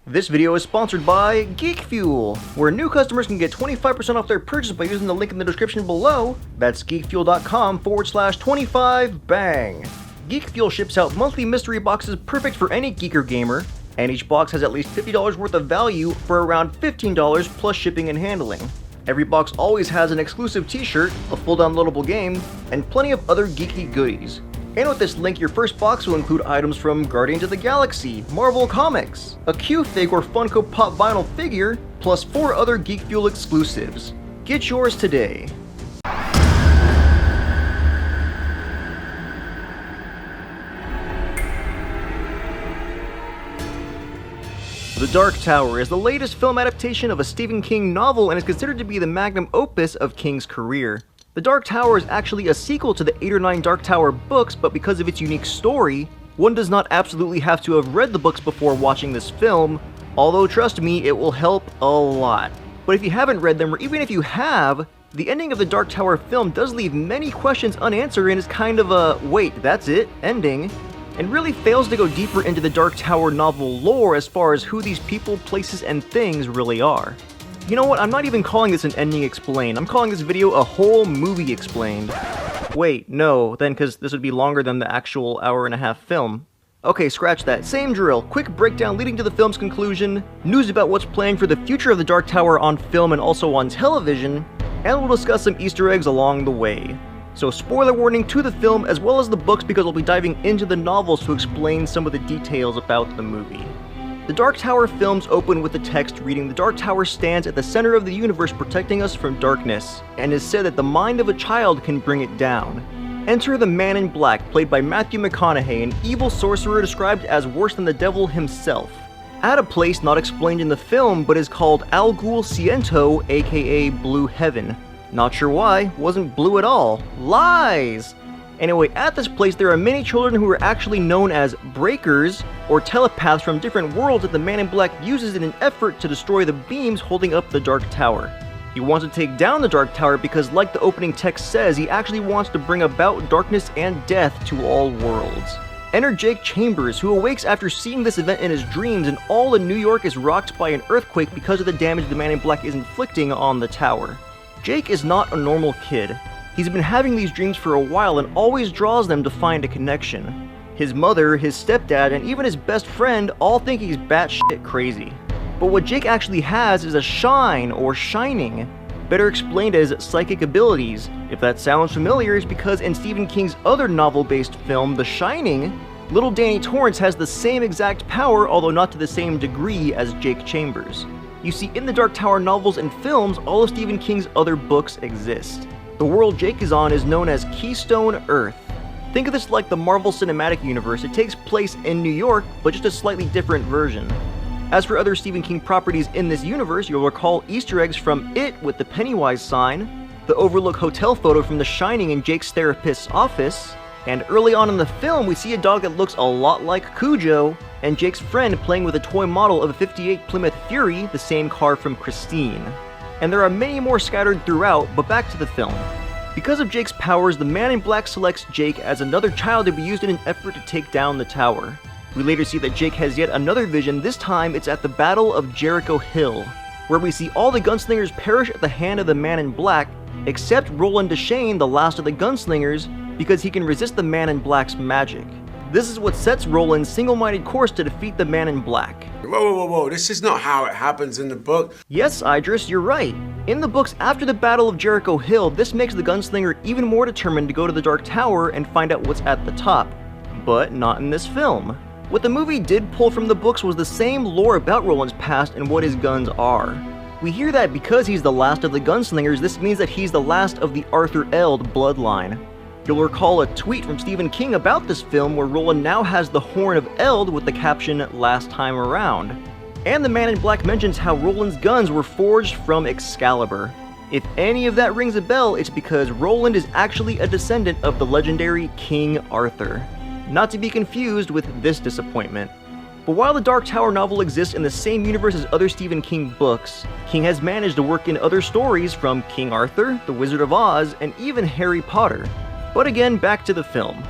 This video is sponsored by Geek Fuel, where new customers can get 25% off their purchase by using the link in the description below. That's geekfuel.com/25bang. Geek Fuel ships out monthly mystery boxes perfect for any geek or gamer, and each box has at least $50 worth of value for around $15 plus shipping and handling. Every box always has an exclusive t-shirt, a full downloadable game, and plenty of other geeky goodies. And with this link, your first box will include items from Guardians of the Galaxy, Marvel Comics, a Q-Fig or Funko Pop vinyl figure, plus 4 other Geek Fuel exclusives. Get yours today. The Dark Tower is the latest film adaptation of a Stephen King novel and is considered to be the magnum opus of King's career. The Dark Tower is actually a sequel to the 8 or 9 Dark Tower books, but because of its unique story, one does not absolutely have to have read the books before watching this film, although trust me, it will help a lot. But if you haven't read them, or even if you have, the ending of the Dark Tower film does leave many questions unanswered and is kind of a wait, that's it, ending, and really fails to go deeper into the Dark Tower novel lore as far as who these people, places, and things really are. You know what, I'm not even calling this an ending explained, I'm calling this video a whole movie explained. Wait, no, then cause this would be longer than the actual hour-and-a-half film. Okay, scratch that. Same drill. Quick breakdown leading to the film's conclusion, news about what's planned for the future of the Dark Tower on film and also on television, and we'll discuss some Easter eggs along the way. So spoiler warning to the film as well as the books because we'll be diving into the novels to explain some of the details about the movie. The Dark Tower films open with the text reading, "The Dark Tower stands at the center of the universe protecting us from darkness, and is said that the mind of a child can bring it down. Enter the Man in Black, played by Matthew McConaughey, an evil sorcerer described as worse than the devil himself. At a place not explained in the film, but is called Al Ghul Siento, aka Blue Heaven. Not sure why, wasn't blue at all. Lies! Anyway, at this place there are many children who are actually known as breakers, or telepaths from different worlds that the Man in Black uses in an effort to destroy the beams holding up the Dark Tower. He wants to take down the Dark Tower because, like the opening text says, he actually wants to bring about darkness and death to all worlds. Enter Jake Chambers, who awakes after seeing this event in his dreams, and all in New York is rocked by an earthquake because of the damage the Man in Black is inflicting on the tower. Jake is not a normal kid. He's been having these dreams for a while and always draws them to find a connection. His mother, his stepdad, and even his best friend all think he's batshit crazy. But what Jake actually has is a shine, or shining, better explained as psychic abilities. If that sounds familiar, it's because in Stephen King's other novel-based film, The Shining, little Danny Torrance has the same exact power, although not to the same degree as Jake Chambers. You see, in the Dark Tower novels and films, all of Stephen King's other books exist. The world Jake is on is known as Keystone Earth. Think of this like the Marvel Cinematic Universe. It takes place in New York, but just a slightly different version. As for other Stephen King properties in this universe, you'll recall Easter eggs from It with the Pennywise sign, the Overlook Hotel photo from The Shining in Jake's therapist's office, and early on in the film we see a dog that looks a lot like Cujo, and Jake's friend playing with a toy model of a '58 Plymouth Fury, the same car from Christine. And there are many more scattered throughout, but back to the film. Because of Jake's powers, the Man in Black selects Jake as another child to be used in an effort to take down the tower. We later see that Jake has yet another vision, this time it's at the Battle of Jericho Hill, where we see all the gunslingers perish at the hand of the Man in Black, except Roland Deschain, the last of the gunslingers, because he can resist the Man in Black's magic. This is what sets Roland's single-minded course to defeat the Man in Black. Whoa, this is not how it happens in the book. Yes, Idris, you're right. In the books after the Battle of Jericho Hill, this makes the gunslinger even more determined to go to the Dark Tower and find out what's at the top. But not in this film. What the movie did pull from the books was the same lore about Roland's past and what his guns are. We hear that because he's the last of the gunslingers, this means that he's the last of the Arthur Eld bloodline. You'll recall a tweet from Stephen King about this film where Roland now has the Horn of Eld with the caption, "Last time around." And the Man in Black mentions how Roland's guns were forged from Excalibur. If any of that rings a bell, it's because Roland is actually a descendant of the legendary King Arthur. Not to be confused with this disappointment. But while the Dark Tower novel exists in the same universe as other Stephen King books, King has managed to work in other stories from King Arthur, The Wizard of Oz, and even Harry Potter. But again, back to the film.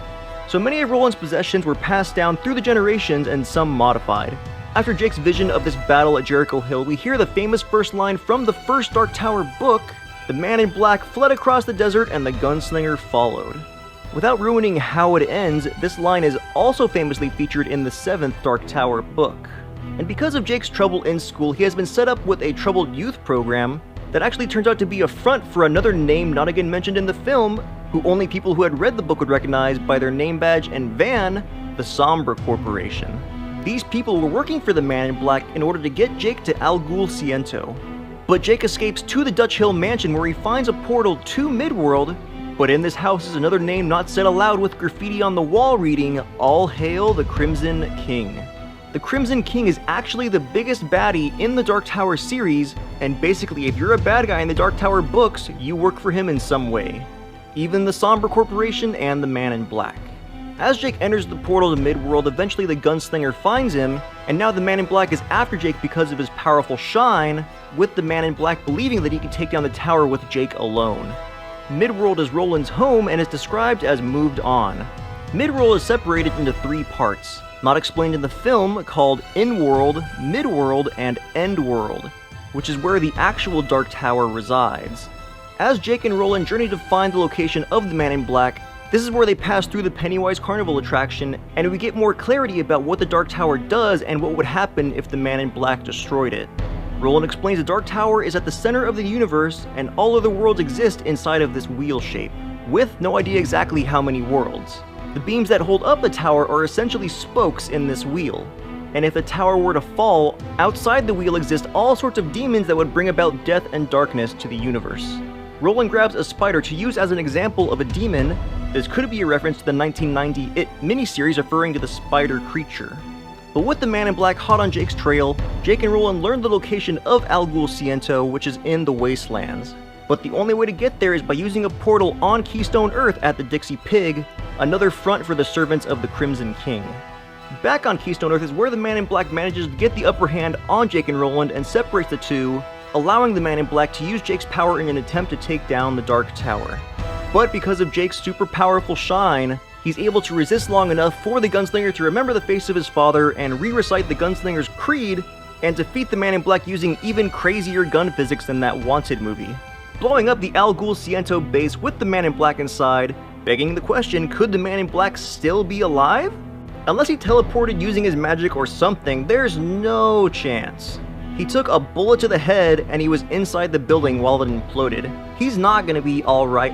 So many of Roland's possessions were passed down through the generations and some modified. After Jake's vision of this battle at Jericho Hill, we hear the famous first line from the first Dark Tower book: "The man in black fled across the desert and the gunslinger followed." Without ruining how it ends, this line is also famously featured in the 7th Dark Tower book. And because of Jake's trouble in school, he has been set up with a troubled youth program that actually turns out to be a front for another name not again mentioned in the film, who only people who had read the book would recognize by their name badge and van, the Sombra Corporation. These people were working for the Man in Black in order to get Jake to Al Ghul Siento. But Jake escapes to the Dutch Hill Mansion where he finds a portal to Midworld, but in this house is another name not said aloud with graffiti on the wall reading, "All Hail the Crimson King." The Crimson King is actually the biggest baddie in the Dark Tower series, and basically if you're a bad guy in the Dark Tower books, you work for him in some way. Even the Sombra Corporation and the Man in Black. As Jake enters the portal to Midworld, eventually the gunslinger finds him, and now the Man in Black is after Jake because of his powerful shine, with the Man in Black believing that he can take down the tower with Jake alone. Midworld is Roland's home and is described as moved on. Midworld is separated into 3 parts, not explained in the film, called In-World, Midworld, and End-World, which is where the actual Dark Tower resides. As Jake and Roland journey to find the location of the Man in Black, this is where they pass through the Pennywise Carnival attraction, and we get more clarity about what the Dark Tower does and what would happen if the Man in Black destroyed it. Roland explains the Dark Tower is at the center of the universe, and all of the worlds exist inside of this wheel shape, with no idea exactly how many worlds. The beams that hold up the tower are essentially spokes in this wheel, and if the tower were to fall, outside the wheel exist all sorts of demons that would bring about death and darkness to the universe. Roland grabs a spider to use as an example of a demon. This could be a reference to the 1990 It miniseries referring to the spider creature. But with the Man in Black hot on Jake's trail, Jake and Roland learn the location of Al Ghul Siento, which is in the Wastelands. But the only way to get there is by using a portal on Keystone Earth at the Dixie Pig, another front for the servants of the Crimson King. Back on Keystone Earth is where the Man in Black manages to get the upper hand on Jake and Roland and separates the two, allowing the Man in Black to use Jake's power in an attempt to take down the Dark Tower. But because of Jake's super powerful shine, he's able to resist long enough for the gunslinger to remember the face of his father and re-recite the gunslinger's creed, and defeat the Man in Black using even crazier gun physics than that Wanted movie, blowing up the Al Ghul Siento base with the Man in Black inside, begging the question, could the Man in Black still be alive? Unless he teleported using his magic or something, there's no chance. He took a bullet to the head and he was inside the building while it imploded. He's not gonna be alright.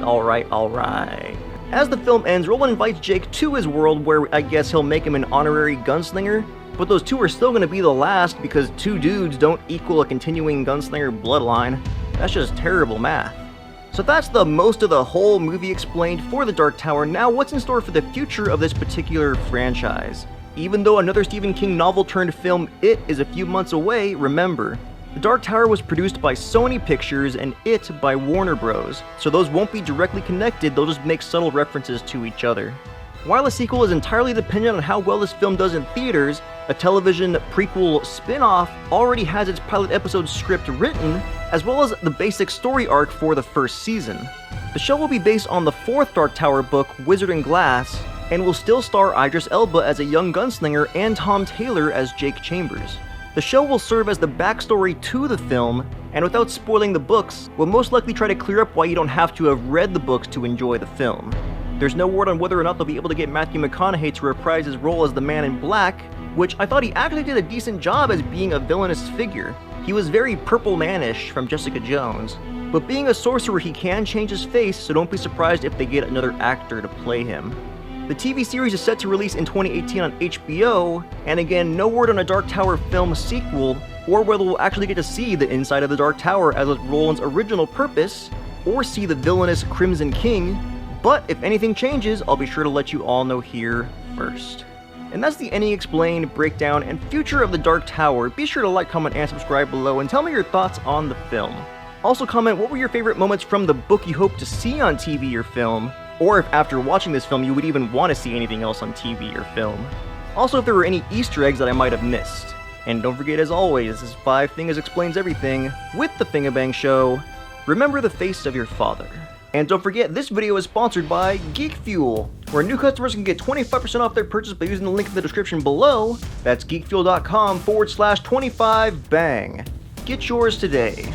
As the film ends, Roland invites Jake to his world where I guess he'll make him an honorary gunslinger, but those two are still gonna be the last because 2 dudes don't equal a continuing gunslinger bloodline. That's just terrible math. So that's the most of the whole movie explained for the Dark Tower. Now what's in store for the future of this particular franchise? Even though another Stephen King novel turned film, It, is a few months away, remember, The Dark Tower was produced by Sony Pictures and It by Warner Bros., so those won't be directly connected, they'll just make subtle references to each other. While a sequel is entirely dependent on how well this film does in theaters, a television prequel spin-off already has its pilot episode script written, as well as the basic story arc for the first season. The show will be based on the 4th Dark Tower book, Wizard and Glass, and will still star Idris Elba as a young gunslinger and Tom Taylor as Jake Chambers. The show will serve as the backstory to the film, and without spoiling the books, will most likely try to clear up why you don't have to have read the books to enjoy the film. There's no word on whether or not they'll be able to get Matthew McConaughey to reprise his role as the Man in Black, which I thought he actually did a decent job as being a villainous figure. He was very Purple Man-ish from Jessica Jones, but being a sorcerer he can change his face, so don't be surprised if they get another actor to play him. The TV series is set to release in 2018 on HBO, and again, no word on a Dark Tower film sequel, or whether we'll actually get to see the inside of the Dark Tower as was Roland's original purpose, or see the villainous Crimson King, but if anything changes, I'll be sure to let you all know here first. And that's the Ending Explained, breakdown, and future of the Dark Tower. Be sure to like, comment, and subscribe below, and tell me your thoughts on the film. Also comment what were your favorite moments from the book you hope to see on TV or film, or if after watching this film you would even want to see anything else on TV or film. Also if there were any Easter eggs that I might have missed. And don't forget, as always, this is 5 Things Explains Everything with the Fingabang Show. Remember the face of your father. And don't forget, this video is sponsored by Geek Fuel, where new customers can get 25% off their purchase by using the link in the description below. That's geekfuel.com/25bang. Get yours today.